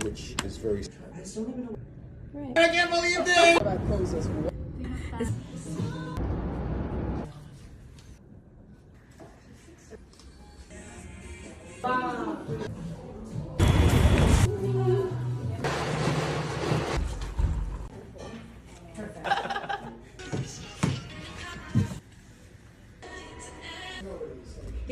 which is very. Right. I can't believe this! I pose as well. Wow.